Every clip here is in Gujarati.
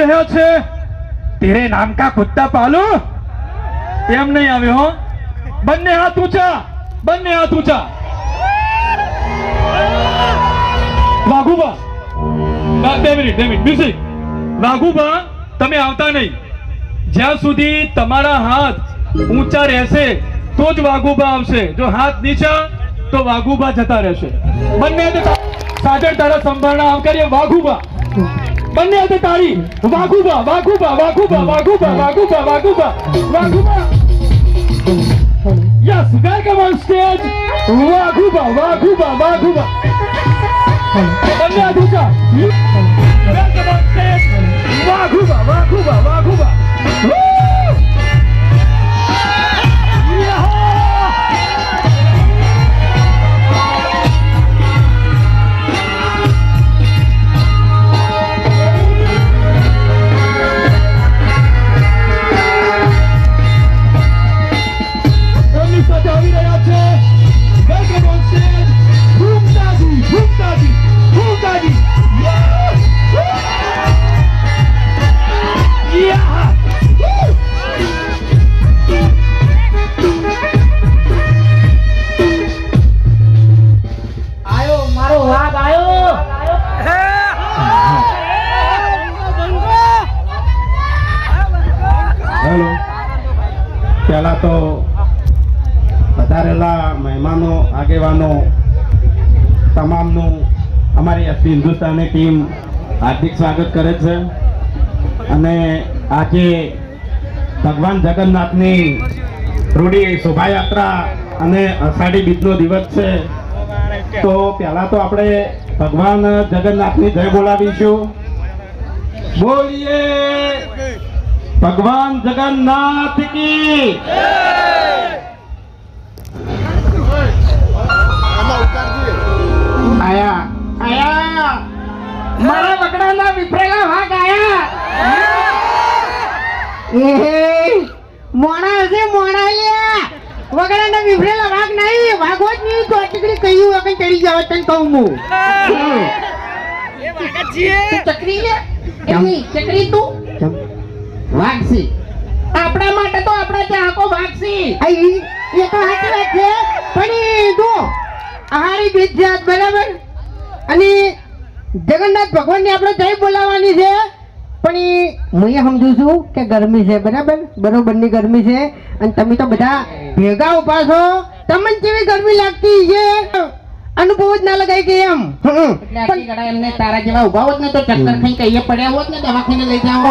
રહ્યો છે તેરે નામ કા કુત્તા પાલુ એમ નહીં આવ્યો હો બંને હાથ ઊંચા વાઘુબા બે મિનિટ મ્યુઝિક વાઘુબા તમે આવતા નહીં જ્યાં સુધી તમારા હાથ ઊંચા રહેશે તો જ વાઘુબા આવશે જો હાથ નીચા તો વાઘુબા જતા રહેશે બંને સાજર તારા સંભાળના આમ કરીએ વાઘુબા બંને હાથે તાળી વાઘુબા યસ વેલકમ ઓન સ્ટેજ વાઘુબા બંને હાથ ઊંચા વેલકમ ઓન સ્ટેજ વાઘુબા પહેલા તો વધારેલા મહેમાનો આગેવાનો તમામનું અમારી એસપી હિન્દુસ્તાની ટીમ હાર્દિક સ્વાગત કરે છે અને આજે ભગવાન જગન્નાથની રૂડી શોભાયાત્રા અને અષાઢી બીજનો દિવસ છે તો પહેલા તો આપણે ભગવાન જગન્નાથની જય બોલાવીશું બોલીએ ભગવાન જગન્નાથ કી આયા મારા વગડાના વિફરેલા વાઘ આયા મોણા હશે મોણા લ્યા વગડાના વિફરેલા વાઘ નહીં વાઘો જ નહીં તો ટીકડી કહ્યું વગર ચડી જાવ તને કહું હું એ વાઘ છીએ ચકરી લે એની ચકરી તું વાઘસી આપણા માટે તો આપણા ચાહકો વાઘસી એ તો સાચી વાત છે પણ જો આહારી બીજ જાત બરાબર અને જગન્નાથ ભગવાનને આપણે જય બોલાવવાની છે પણ હું એ સમજુ છું કે ગરમી છે બરોબરની ગરમી છે અને તમે તો બધા ભેગા ઉભા છો તમને કેવી ગરમી લાગતી છે અનુભવ જ ના લગાય કે એમ એમને તારા જેવા ઉભા હોત ને તો ચક્કર ખાઈ કહીએ પડ્યા હોત ને દવાખાને લઈ જાવ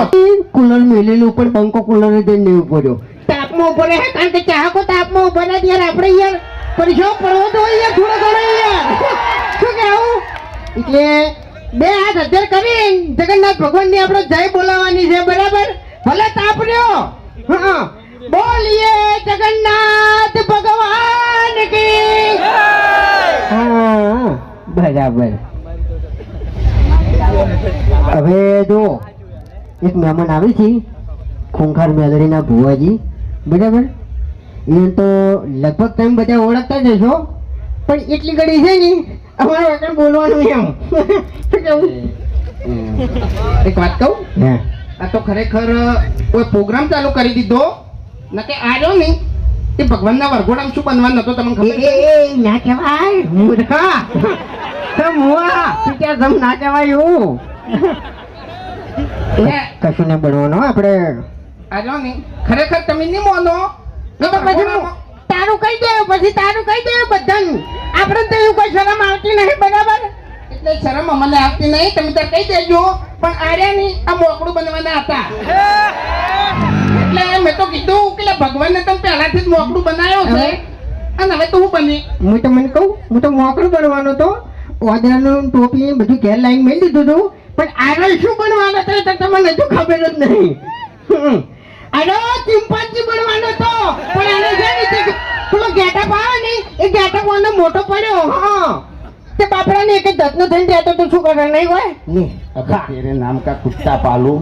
કુલર મેલેલું પણ પંખો કુલર જઈને ઉભો રહ્યો તાપમાં ઉભો રહે કારણ કે ચાહકો તાપમાં ઉભો રહે યાર આપણે યાર પરીક્ષા પડવો તો યાર થોડો ઘણો યાર શું કેવું એટલે બે હાથ હજાર કરી જગન્નાથ ભગવાનની આપણે જય બોલાવવાની છે બરાબર ભલે તાપ રહ્યો હા બોલીએ જગન્નાથ ભગવાન કી હા બરાબર હવે જો એક મહેમાન આવી છે ખૂંખાર મેલડીના ભુવાજી બરાબર એ તો લગભગ તમે બધા ઓળખતા જ હશો પણ એટલી ઘડી છે ને અમારે વગર બોલવાનું એમ એક વાત કહું આ તો ખરેખર કોઈ પ્રોગ્રામ ચાલુ કરી દીધો નકે આવ્યો નહીં તે ભગવાનના વરઘોડામાં શું બનવાનું હતો તમને ખબર ના કહેવાય મૂર્ખા મુઆ તું ક્યાં જમ ના કહેવાય એવું કશું ને બનવાનો આપણે આવ્યો નહીં ખરેખર તમે નહીં મોનો તારું કહી દે પછી તારું કહી દે બધાને આપણે તો એવું કોઈ શરમ આવતી નહીં બરાબર એટલે શરમ અમને આવતી નહીં તમે તો કહી દેજો પણ આર્યા નહીં આ મોકળું બનવાના હતા એટલે મેં તો કીધું કે ભગવાનને તમે પહેલાથી જ મોકળું બનાવ્યો છે અને હવે તો હું બની હું તો મને કહું હું તો મોકળું બનવાનો તો ઓદરાનું ટોપી બધું ઘેર લાઈન મેળ દીધું હતું પણ આગળ શું બનવાનો હતો તો તમને હજુ ખબર જ નહીં અરે ચિંપાંજી બનવાનો તો પણ આને છે ને પેલો ગેટઅપ આવે ને એ ગેટઅપ વાળો મોટો પડ્યો હા તે બાપડાને એક દત્તનો થઈને રહેતો તો શું કરે નહીં હોય ને અબે તેરે નામ કા કુત્તા પાલુ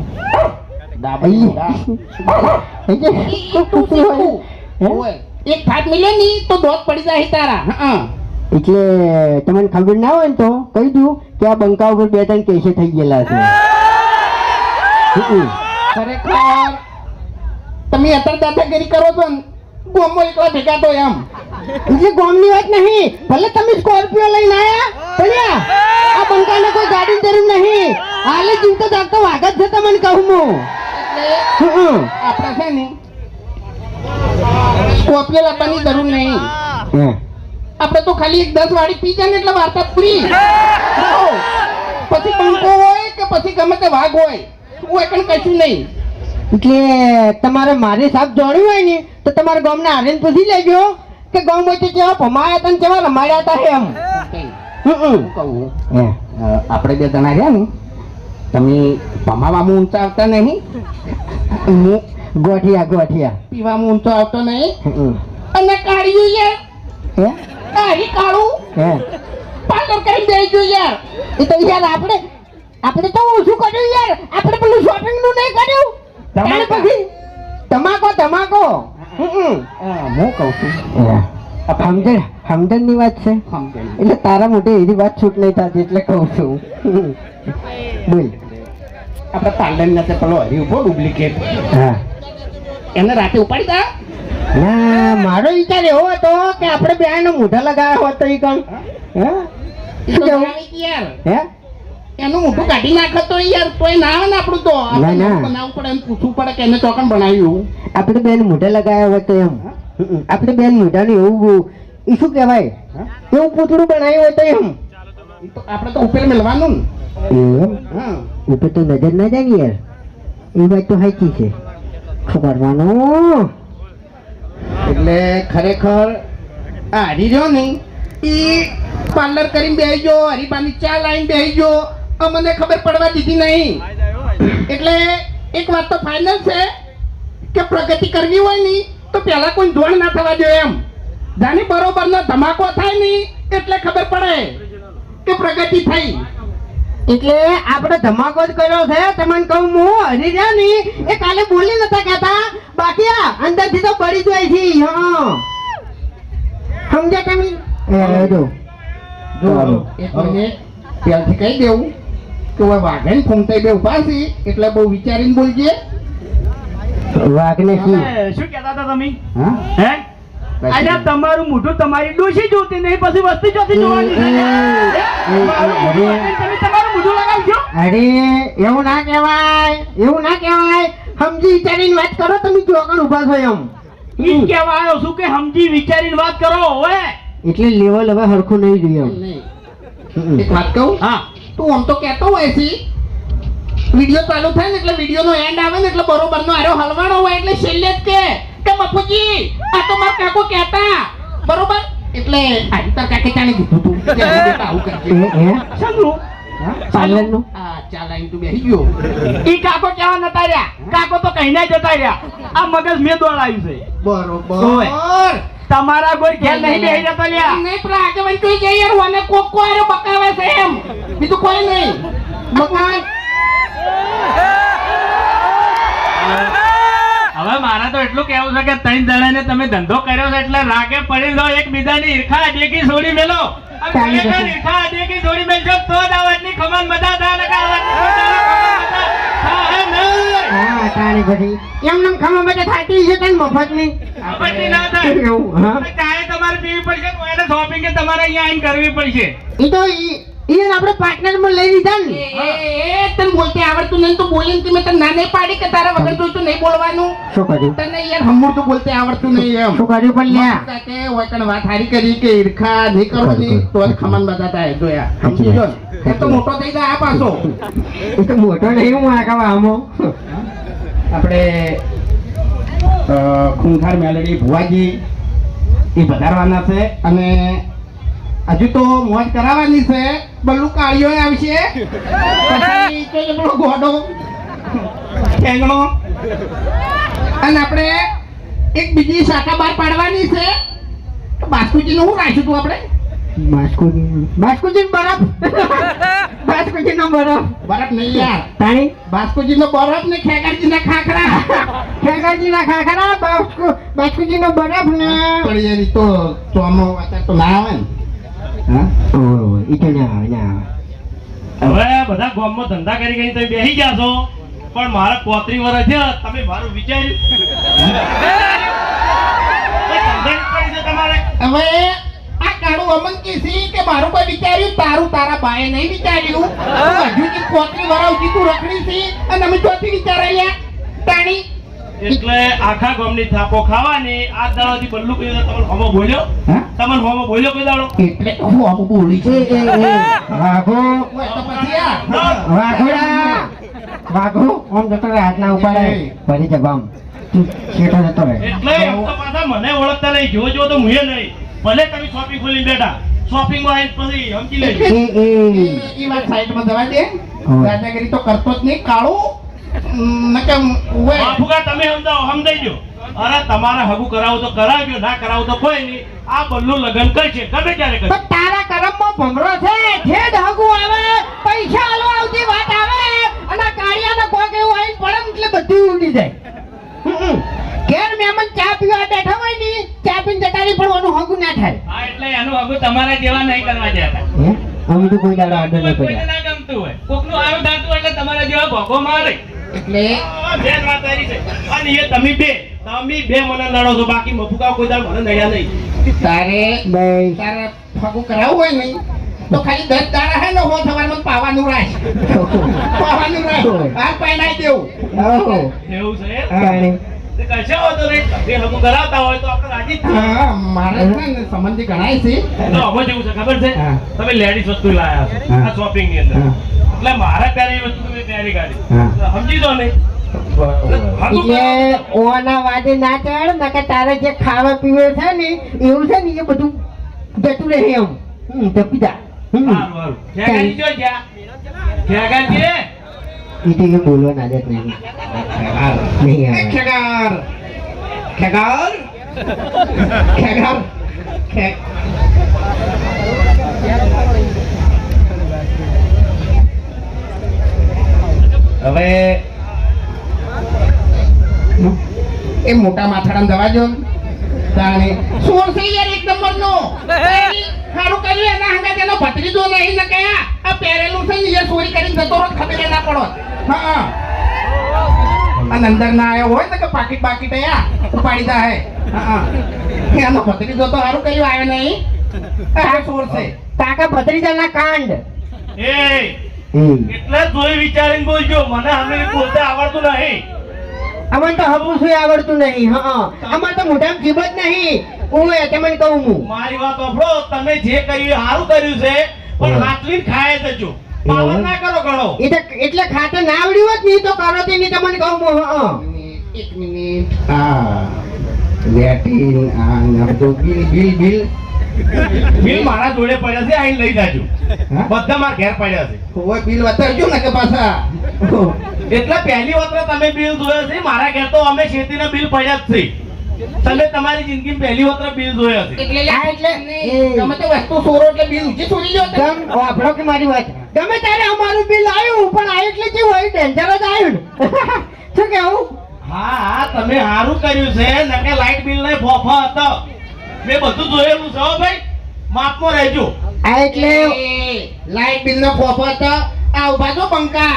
એક થાક મિલે ની તો દોત પડી જાય તારા હા એટલે તમને ખબર ના હોય ને તો કહી દઉં કે આ બંકા ઉપર બે ત્રણ કેસે થઈ ગયેલા છે ખરેખર તમે અત્યારે દાદાગીરી કરો છો ને ગોમો એકલા ભેગા તો એમ એટલે ગોમની વાત નહીં ભલે તમે સ્કોર્પિયો લઈને આયા ભણ્યા આ બંકાને કોઈ ગાડી જરૂર નહીં હાલે જીવતો જાગતો વાઘ જ છે તમને કહું હું આપણે છે ને સ્કોર્પિયો લાવવાની જરૂર નહીં આપણે તો ખાલી એક 10 વાળી પી જાય ને એટલે વાર્તા પૂરી પછી બંકો હોય કે પછી ગમે તે વાઘ હોય હું એકણ કશું નહીં એટલે તમારે મારી સાહેબ જોડ્યું હોય ને તો તમારા ગામના આરીને પૂછી લેજો કે ગામ વચ્ચે કેવા ભમાયા હતા ને કેવા રમાડ્યા હતા એમ કહું આપણે બે જણા રહ્યા ને તમે ભમાવામાં ઊંચા આવતા નહીં હું ગોઠિયા પીવામાં ઊંચો આવતો નહીં અને કાઢ્યું યાર કાઢી કાઢું પાર્લર કરી દેજો યાર એ તો યાર આપણે તો ઓછું કર્યું યાર આપણે પેલું શોપિંગ નું નહીં કર્યું પછી તમાકો હું કહું છું સમજણ ની વાત છે એટલે તારા મોઢે એવી વાત છૂટ નહીં થતી એટલે કહું છું બોલ આપણે પાર્લર ના પેલો હરી ઉભો ડુપ્લિકેટ એને રાતે ઉપાડી દા ના મારો વિચાર એવો હતો કે આપણે બે નો મોઢા લગાવ્યા હોત તો એ કણ હે એનું મોઢું કાઢી નાખે તો યાર તોય ના આવે ને આપણું તો બનાવવું પડે એમ પૂછવું પડે કે એને ચોકન બનાવ્યું આપણે બેન મોઢા લગાવ્યા હોય તો એમ આપણે બેન મોઢાને એવું એ શું કહેવાય એવું પૂતળું બનાવ્યું હોય તો એમ આપણે તો ઉપર મેળવાનું ને ઉપર તો નજર ના જાય ને યાર એ વાત તો સાચી છે શું કરવાનું એટલે ખરેખર આ હરી રહ્યો ને એ પાર્લર કરીને બેસજો હરીબાની ચા લાઈન બેસજો અમને ખબર પડવા દીધી નહીં એટલે એક વાત તો ફાઇનલ છે કે પ્રગતિ કરવી હોય ને તો પહેલા કોઈ ધોણ ના થવા જોઈએ એમ જાણે બરોબરનો ધમાકો થાય ને એટલે ખબર પડે કે પ્રગતિ થઈ એટલે આપણે ધમાકો જ કર્યો છે તમને કહું હું હરી રહ્યા ને એ કાલે બોલી નતા કહેતા બાકી આ અંદરથી તો બળી જાય છે સમજ્યા તમે જો એક મિનિટ ત્યાંથી કહી દેવું કે હવે વાઘન ફૂમતાઈ બે ઉભા છે એટલે બહુ વિચારીને બોલજે વાઘને શું કહેતા હતા તમે હે આજે તમારું મોઢું તમારી ડોશી જોતી નહીં પછી વસ્તી જોતી જોવાની તમે તમારું મોઢું લગાવજો અરે એવું ના કહેવાય સમજી વિચારીને વાત કરો તમે ચોકણ ઉભા છો એમ ઈ કહેવાયો શું કે સમજી વિચારીને વાત કરો હવે એટલે લેવલ હવે હરખું નહીં જોઈએ એક વાત કહું હા તું આમ તો કહેતો હોય છે વિડિયો ચાલુ થાય ને એટલે વિડિયો નો એન્ડ આવે ને એટલે બરોબર નો આરો હલવાણો હોય એટલે છેલ્લે જ કે મફુજી આ તો મારા કાકો કહેતા બરોબર એટલે આજે તાર કાકે ચાને કીધું તું કે આવું કરજે સાંભળો પાર્લર નું આ ચાલાઈન તું બેહી ગયો ઈ કાકો કેવા નતા રહ્યા કાકો તો કહીને જતા રહ્યા આ મગજ મેં દોડાવ્યું છે બરોબર તમારા કોઈ ઘેર નહીં બેહી જતા લ્યા નહીં પણ આગેવાન તું કે યાર મને કોકો આરો બકાવે છે એમ બીજું કોઈ નહીં બકાવે હવે મારા તો એટલું કેવું છે કે 3 જણાને તમે ધંધો કર્યો છે એટલે રાગે પડી લો એકબીજાની ઈર્ખા અડેકી છોડી મેલો ઈર્ખા અડેકી છોડી મેલજો તો જ આવડની ખમન મજા થાય ને હા તારી બધી એમ નમ ખમા બધે થાતી છે તને મફત ની મફત ના થાય હા ચાય તમારે પીવી પડશે કોઈને શોપિંગ કે તમારે અહીંયા આવીને કરવી પડશે ઈ તો ઈ આપણે પાર્ટનર માં લઈ લીધા ને એ તને બોલતે આવડતું નહીં તો બોલીને કે મેં તને ના નહીં પાડી કે તારા વગર જોઈતું નહીં બોલવાનું શું કર્યું તને યાર હમુર તો બોલતે આવડતું નહીં એમ શું કર્યું પણ લ્યા કે ઓકણ વાત હારી કરી કે ઈર્ખા નહીં કરવાની તો જ ખમન બતાતા હે તો યાર સમજી જો એ તો મોટો થઈ જાય આ પાછો એ તો મોટો નહીં હું આખા આમો આપણે ખૂંખાર મેલડી ભુવાજી એ વધારવાના છે અને હજુ તો મોજ કરાવવાની છે બલ્લુ કાળીઓ આવશે પછી તો પેલો ગોડો ઠેંગણો અને આપણે એક બીજી શાખા બહાર પાડવાની છે બાસ્કુજી નું શું રાખ્યું તું આપણે બાસ્કુજી બરફ બાસ્કુજી નો બરફ નહીં યાર તાણી બાસ્કુજી નો બરફ ને ખેગારજી ના ખાખરા બાસ્કુજી નો બરફ ને પણ તો ચોમો અત્યારે તો ના આવે ને હવે બધા ગામમાં ધંધા કરી ગઈ તમે બેસી ગયા છો પણ મારા 35 વર્ષ થયા તમે મારું વિચાર્યું કોઈ સમજણ પડી છે તમારે હવે આ કાળું અમન કીસી કે મારું કોઈ વિચાર્યું તારું તારા બાએ નહીં વિચાર્યું તું હજુ કે 35 વર્ષ સુધી તું રખડી છી અને અમે ચોથી વિચારેલા તાણી એટલે આખા ગામની થાપો ખાવાની આ દાડોથી બલ્લુ કોઈ તમને હોમો બોલ્યો હા? તમને હોમો બોલ્યો કોઈ દાડો એટલે હું આમ બોલી છે વાઘો તો પછી આ વાઘોડા વાઘો ઓમ જતો રહે હાથના ઉપાડે ફરી જવામ તું છેટો જતો રહે એટલે એમ તો પાછા મને ઓળખતા નહીં જો તો મુએ નહીં ભલે તમે શોપિંગ ખોલીને બેઠા શોપિંગ માં આવીને પછી સમજી લેજો એ વાત સાઈડમાં જવા દે દાદાગીરી તો કરતો જ નહીં કાળું બાપુકા તમે સમજાઈ દો અરે તમારે હગું કરાવું તો કરાવજો ના કરાવું તો કોઈ નહીં આ બલ્લુ લગન કરશે ગમે ત્યારે કરશે તારા કરમમાં ભમરો છે ઠેડ હગું આવે પૈસા આલો આવતી વાત આવે અને કાળિયાના કોક એવું આવીને પડે ને એટલે બધું ઉડી જાય ઘેર મહેમાન ચા પીવા બેઠા હોય ને ચા પીને જતા રહી પણ એનું હગું ના થાય હા એટલે એનું હગું તમારા જેવા નહીં કરવા જતા અમે તો કોઈ દાડો આડો નહીં કોઈને ના ગમતું હોય કોકનું આવું થતું એટલે તમારા જેવા ભોગો મારે એટલે બેન વાત આવી છે અને એ તમે બે મને લડો છો બાકી મફુકા કોઈ દાડ મને નડ્યા નહીં તારે ફગું કરાવવું હોય ને તો ખાલી 10 દાડા હે ને હો સવારમાં પાવાનું રાખ આ પહેરાઈ દેવું એવું છે તે કશો વાંધો નહીં તમે હગું કરાવતા હોય તો આપણે રાજી જ છીએ. હા મારે છે ને સંબંધી ગણાય છે તો હવે જેવું છે ખબર છે હા. તમે લેડીઝ વસ્તુ લાયા છો હા. આ શોપિંગ ની અંદર હા. એટલે મારા પ્યારી વસ્તુ તમે પ્યારી કાઢી હા. સમજી દો ને હગું એટલે ઓના વાદે ના ચડ નકર તારે જે ખાવા પીવે છે ને એવું છે ને એ બધું જતું રહે એમ તો પીધા સારું, સારું. ખેગાજી જો જ્યાં. ખેગાજી, એ તો એ બોલવાની આદત નહીં નહીં આવે ખેગાર ખેગાર ખેગાર હવે એ મોટા માથાડામાં જવા જો તાણે સોર છે યાર એક નંબરનો ખારું કર્યું એના હંગા તેનો ભત્રીજો નહીં ને કયા આ પહેરેલું છે ને એ ચોરી કરીને જતો રોજ ખબર ના પડો હા અને અંદર ના આવ્યો હોય ને કે પાકીટ બાકીટ આયા ઉપાડી દા હે હા એનો ભત્રીજો તો સારું કર્યું આવ્યો નહીં આ સોર છે કાકા ભત્રીજાના કાંડ એ એટલે જોઈ વિચારીને બોલજો મને અમે બોલતા આવડતું નહીં અમને તો હબું શું આવડતું નહીં હા અમારે તો મોઢામાં જીભ જ નહીં હું એ તમને કહું હું મારી વાત સાંભળો તમે જે કર્યું એ સારું કર્યું છે પણ હાથવીને ખાય જજો પાવર ના કરો ઘણો એ તો એટલે ખાતે ના આવડ્યું હોત ને ઈ તો કરો તે નહીં તમને કહું હું હા એક મિનિટ હા લેટિન આ નબજો બિલ બિલ બિલ બિલ મારા જોડે પડ્યા છે આઈને લઈ જાજો બધા મારા ઘેર પડ્યા છે ઓય બિલ બતાવજો ને કે પાછા એટલે પહેલી વખત તમે બિલ જોયા છે મારા ઘેર તો અમે ખેતીના બિલ પડ્યા જ છે તમે તમારી જિંદગીમાં પહેલી વખત બિલ જોયા છે એટલે ગમે તે વસ્તુ સોરો એટલે બિલ ઊંચી છોડી લ્યો ગમ આપણો કે મારી વાત ગમે ત્યારે અમારું બિલ આવ્યું પણ આ એટલે કેવું હોય ડેન્જર જ આવ્યું ને શું કેવું હા હા તમે સારું કર્યું છે નકે લાઈટ બિલ ને ફોફા હતો મેં બધું જોયેલું છે હો ભાઈ માપમાં રહેજો આ એટલે લાઈટ બિલ નો ફોફો હતો આ ઉભા છો બંકા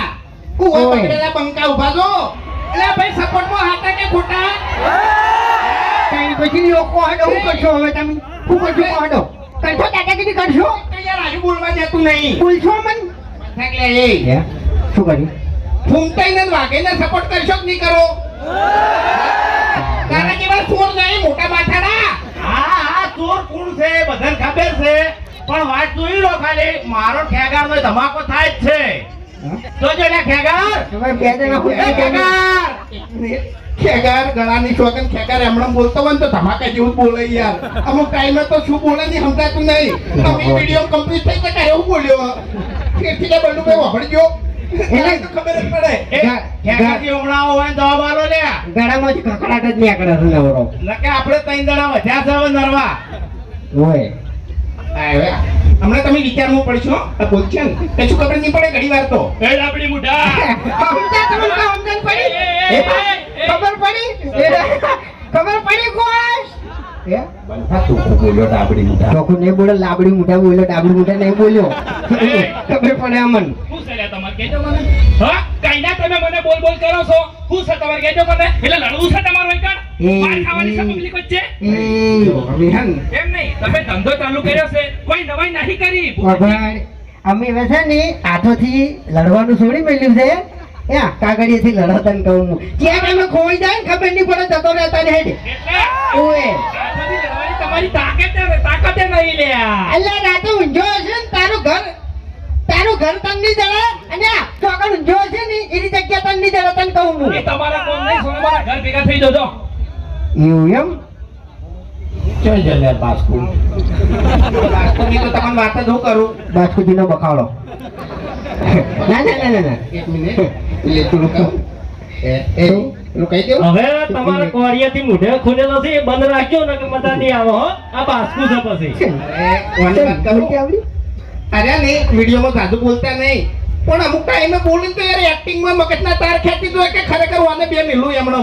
કુવા પકડેલા બંકા ઉભા છો એટલે ભાઈ સપોર્ટ માં હતા કે ખોટા કઈ પછી લોકો હાડો હું કરશો હવે તમે શું કરશો હાડો કરશો દાદાગીરી કરશો યાર આજુ બોલવા જતું નહીં બોલશો મન એટલે એ શું કર્યું ફૂમતાઈને વાઘેને સપોર્ટ કરશો કે નહીં કરો તારા જેવા ચોર નહીં મોટા માથાડા હા હા ચોર કોણ છે બધાને ખબર છે પણ વાત જોઈ લો ખાલી મારો ખેગાર નો ધમાકો થાય જ છે જોજો લે ખેગાર બે જણા ખેગાર ખેગાર ગળાની શોખન ખેગાર એમણે બોલતો હોય ને તો ધમાકા જેવું બોલે યાર અમુક ટાઈમે તો શું બોલે નહીં સમજાતું નહીં તમે વિડીયો કમ્પ્લીટ થઈ શકે એવું બોલ્યો ફેરથી કે બલ્લુ ભાઈ વાપરજો એને તો ખબર જ પડે ખેગારજી હમણાં હોય ને જવાબ આલો લે ગળામાં જ કકડાટ જ નીકળે છે નવરો નકે આપણે 3 જણા વધ્યા છે હવે નરવા ઓય હમણાં તમે વિચારવું પડશો બોલશે ને કશું ખબર નહીં પડે ઘણી વાર તો એ આપણી મુઠા ખબર પડી કોઈ હે બંધા તું બોલ્યો ડાબડી મુઠા ચોખ્ખું નહીં બોલો, લાબડી મુઠા બોલ્યો, ડાબડી મુઠા નહીં બોલ્યો. ખબર પડે અમન. શું છે લ્યા તમારે કહેજો મને? હા કઈ ના તમે મને બોલ બોલ કરો છો? શું છે તમારે કહેજો મને? એટલે લડવું છે તમારું એકણ? માર ખાવાની છે પબ્લિક વચ્ચે? વિહન એમ નહીં, તમે ધંધો ચાલુ કર્યો છે, કોઈ નવાઈ નહીં કરી. વગર અમે હવે છે ને હાથોથી લડવાનું છોડી મેલ્યું છે. એ કાગળિયેથી લડતા ને કહું ત્યાં તમે ખોઈ જાય ને ખબર નહીં પડે જતો રહેતા ને હેડ એટલે ઓએ આથી લડવાની તમારી તાકાતે નહીં લ્યા. અલ્લા રાતે ઊંઝો હશે ને તારું ઘર તન નહીં જડે અને આ ચોકડ ઊંઝો હશે ને એની જગ્યા તન નહીં જડે તને કહું હું. એ તમારા કોમ નહીં, સોના મારા ઘર ભેગા થઈ જજો. એવું એમ ચલ જલ્યા બાસ્કુ બાસ્કુની તો તમને વાત જ હું કરું બાસ્કુજીનો બખાડો. ના ના ના ના ના એક મિનિટ એટલે તું કહું તું કહી દઉં હવે તમારે કોરિયાથી મૂઢે ખુલેલો છે એ બંધ રાખજો ને કે મજા નહીં આવો હો. આ બાસ્કુ છે પછી કોની વાત કરું આવડી અરે નહીં વિડીયોમાં સાદું બોલતા નહીં પણ અમુક ટાઈમે બોલું તો યાર એક્ટિંગમાં મગજના તાર ખેંચી દો કે ખરેખર વાને બે મિલું એમણો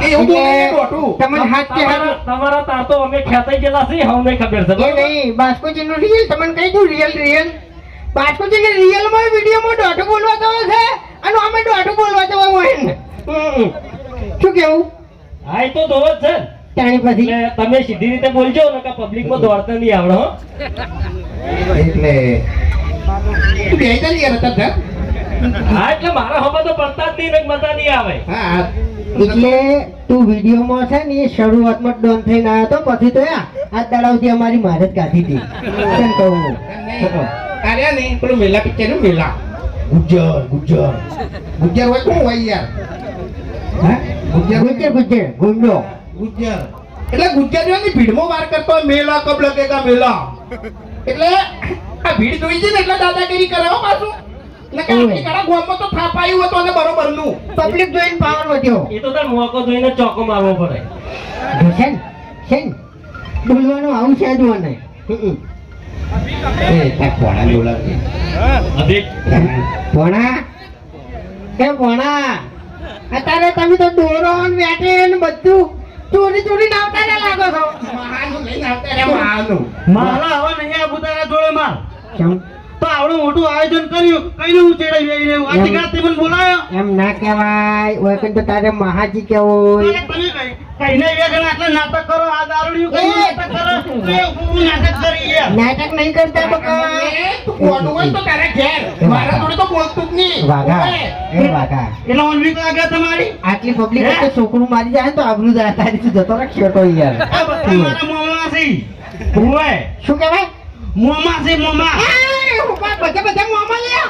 એવું બોલે ડોટું તમને હાથ કે હાથ તમારા તાર તો અમે ખેંચાઈ ગયેલા છીએ હવે ખબર છે એ બરોબર? નહીં બાસ્કોજીનું રિયલ તમને કહી દઉં રિયલ બાસ્કોજીને રિયલમાં વિડીયોમાં દોઢ બોલવા જવો છે અને અમે દોઢ બોલવા જવા હોય ને શું કેવું હા એ તો દોર જ છે તાણી પછી એટલે તમે સીધી રીતે બોલજો ને કે પબ્લિકમાં દોડતા નહીં આવડે હો. એટલે તું બે ચાલી યાર અત્યારે હા એટલે મારા હવા તો પડતા જ નહીં ને મજા નહીં આવે. હા એટલે તું વિડીયોમાં છે ને એ શરૂઆતમાં ડોન થઈને આવ્યો તો પછી તો આ દાડાવથી અમારી મહારત કાઢી હતી કેમ કહું હું? અરે નહીં પેલું મેલા પિક્ચર નું મેલા ગુજ્જર હોય કોણ હોય યાર હા ગુજર ગુંડો ગુજ્જર એટલે ગુજ્જરીઓની ભીડમાં વાર કરતો હોય, મેલા કબ લગેગા મેલા એટલે આ ભીડ જોઈ છે ને એટલે દાદાગીરી કરાવો પાછું એટલે કે આપણી ઘણા ગામમાં તો થાપાયું હતું અને બરોબર નું પબ્લિક જોઈને પાવર વધ્યો એ તો તાર મોકો જોઈને ચોકો મારવો પડે. છે ને બોલવાનું આવું છે જ મને એ તાર કોણા બોલાવજે અધિક ભણા અત્યારે તમે તો દોરો ને વેટે ને બધું ચોરી નાવતા ને લાગો છો મહાનું લઈને આવતા રે મહાનું મારા હવે નહીં આવું તારા જોડે માર. કેમ તો આવડું મોટું આયોજન કર્યું કઈને હું ચડાવી આવી રહ્યું આથી ગાતી મને બોલાયો. એમ ના કહેવાય ઓય તો તારે મહાજી કેવું તમે કઈને વેગણ આટલા નાટક કરો આ દારૂડિયું કઈ નાટક કરો એ હું નાટક કરી યાર. નાટક નહીં કરતા બકા તું કોનું હોય તો તારે ઘેર મારા જોડે તો બોલતું જ નહીં વાઘા એ વાઘા એટલે ઓનલી આગળ તમારી આટલી પબ્લિક વચ્ચે છોકરું મારી જાય ને તો આબરૂ જાય તારી તું જતો રાખ છોટો યાર આ બધા મારા મોમાં છે હુંય શું કહેવાય મોમાં છે મોમાં. બધા મોમાં લ્યા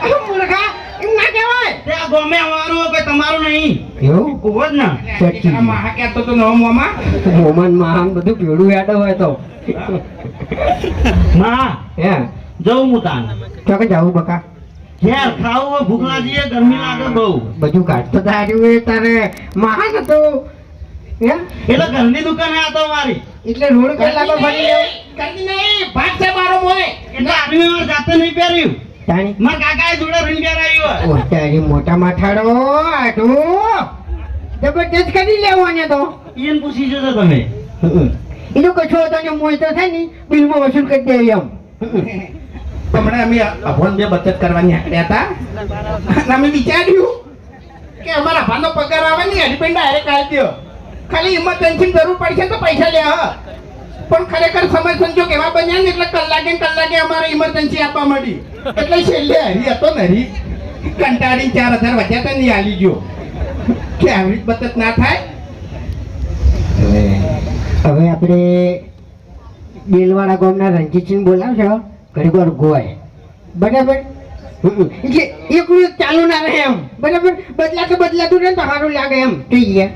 હો મૂર્ખા એમ ના કહેવાય ત્યાં ગમે આવવાનું હોય કોઈ તમારું નહીં એવું કોવ જ ના. તારા મહા કહેતો તો નવો મોમાં મોમન મહાન બધું ભેડું યાડો હોય તો માં હે જવું હું તાન ચોકે જાવું બકા ઘેર ખાવું હોય ભૂખ લાગી છે ગરમી લાગે બહુ બધું કાઢતો તાર્યું એ તારે મહાન હતો હે એટલે ઘરની દુકાને આ તો મારી એટલે રોડ કલાકો ભરી લેવું કરતી નહીં ભાગ છે મારો મોય એટલે આદમી મારે જાતે નહીં પહેર્યું તાણી મારા કાકાએ જોડે રહીને પહેરાયું હોય. ઓ તારી મોટા માથાડો આટું જબરજસ્ત કરી લેવાને તો એને પૂછી જજો તમે. એનો કશો હતો ને મોય તો થાય ને બિલમાં વસૂલ કરી દે એમ હમણાં અમે અભણ બે બચત કરવાની આંકડ્યા હતા અને અમે વિચાર્યું કે અમારા ભાનો પગાર આવે ને હરીપેન ડાયરેક્ટ આવી દો ખાલી ઇમરજન્સી જરૂર પડશે તો પૈસા લે હ પણ ખરેખર સમય સંજોગ એવા બન્યા ને એટલે કલાકે અમારે ઇમરજન્સી આપવા મળી એટલે છેલ્લે હરી હતો ને હરી કંટાળી 4000 વધ્યા હતા ને આલી ગયો કે આવી રીત બચત ના થાય હવે આપણે બેલવાડા ગામના રણજીતસિંહ બોલાવશો ઘડીક વાર ગોય બરાબર એટલે એકલું એક ચાલુ ના રહે એમ બરાબર બદલાતું રહે ને તો સારું લાગે એમ થઈ ગયા